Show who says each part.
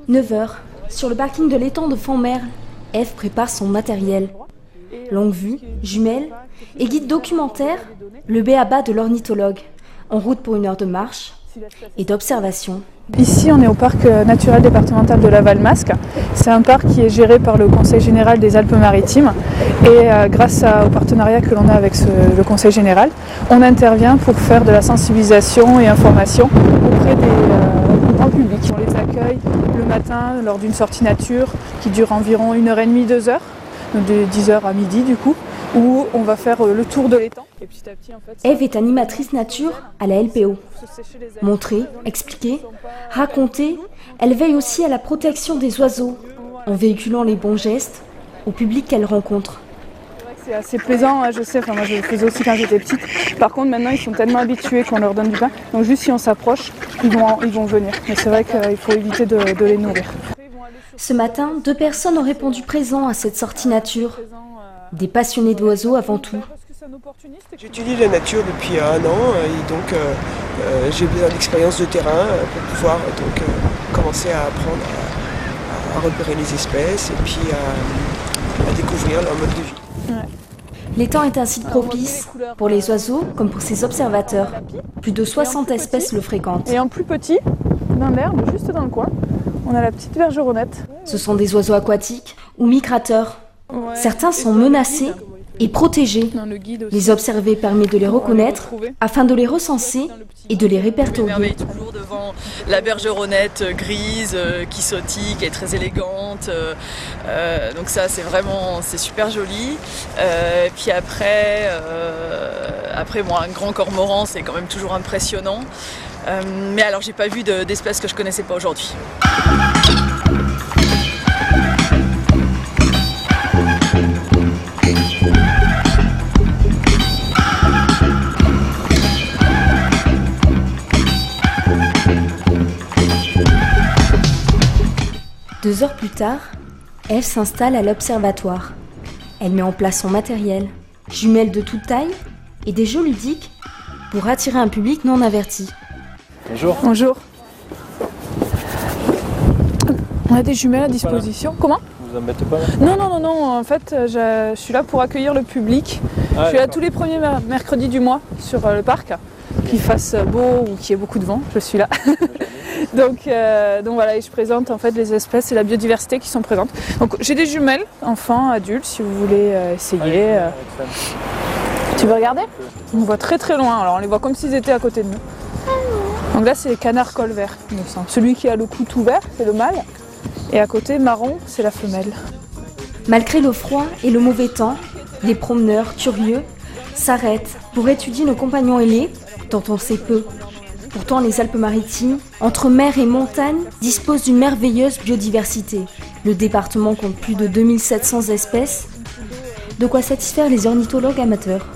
Speaker 1: 9h, sur le parking de l'étang de Fontmerle, Eve prépare son matériel. Longue vue, jumelles et guide documentaire, le b.a.-ba de l'ornithologue, en route pour 1 heure de marche et d'observation.
Speaker 2: Ici, on est au parc naturel départemental de Laval-Masque. C'est un parc qui est géré par le Conseil général des Alpes-Maritimes. Et grâce au partenariat que l'on a avec le Conseil général, on intervient pour faire de la sensibilisation et information auprès du grand public. On les accueille le matin lors d'une sortie nature qui dure environ 1h30, 2h, de 10h à midi du coup, où on va faire le tour de l'étang. Et petit à petit, en fait,
Speaker 1: Eve est animatrice nature à la LPO. Montrer, expliquer, raconter, elle veille aussi à la protection des oiseaux, en véhiculant les bons gestes au public qu'elle rencontre.
Speaker 2: C'est assez plaisant, je sais, moi je le faisais aussi quand j'étais petite. Par contre maintenant ils sont tellement habitués qu'on leur donne du pain, donc juste si on s'approche, ils vont venir. Mais c'est vrai qu'il faut éviter de les nourrir.
Speaker 1: Ce matin, 2 personnes ont répondu présent à cette sortie nature. Des passionnés d'oiseaux avant tout.
Speaker 3: J'étudie la nature depuis 1 an et donc j'ai besoin d'expérience de terrain pour pouvoir commencer à apprendre à repérer les espèces et puis à découvrir leur mode de vie.
Speaker 1: Ouais. L'étang est un site propice pour les oiseaux comme pour ses observateurs. Plus de 60 espèces le fréquentent.
Speaker 2: Et en plus petit, dans l'herbe, juste dans le coin, on a la petite bergeronnette.
Speaker 1: Ce sont des oiseaux aquatiques ou migrateurs. Certains sont menacés et protégés. Les observer permet de les reconnaître afin de les recenser et de les répertorier.
Speaker 4: Je toujours devant la bergeronnette grise qui sautille, qui est très élégante. Donc ça c'est super joli. Puis après bon, un grand cormoran c'est quand même toujours impressionnant. Mais alors j'ai pas vu d'espèces que je connaissais pas aujourd'hui.
Speaker 1: Deux heures plus tard, Eve s'installe à l'observatoire. Elle met en place son matériel, jumelles de toute taille et des jeux ludiques pour attirer un public non averti.
Speaker 2: Bonjour. Bonjour. On a des jumelles à disposition. Comment ?
Speaker 5: Vous embêtez pas là ?
Speaker 2: Non, en fait je suis là pour accueillir le public. Je suis là tous les premiers mercredis du mois sur le parc. Qu'il fasse beau ou qu'il y ait beaucoup de vent, je suis là. Donc voilà, et je présente en fait les espèces et la biodiversité qui sont présentes. Donc j'ai des jumelles, enfants, adultes, si vous voulez essayer. Tu veux regarder ? On voit très très loin, alors on les voit comme s'ils étaient à côté de nous. Donc là c'est les canards col vert, il me semble. Celui qui a le cou tout vert, c'est le mâle, et à côté marron, c'est la femelle.
Speaker 1: Malgré le froid et le mauvais temps, les promeneurs curieux s'arrêtent pour étudier nos compagnons ailés, dont on sait peu. Pourtant, les Alpes-Maritimes, entre mer et montagne, disposent d'une merveilleuse biodiversité. Le département compte plus de 2700 espèces, de quoi satisfaire les ornithologues amateurs.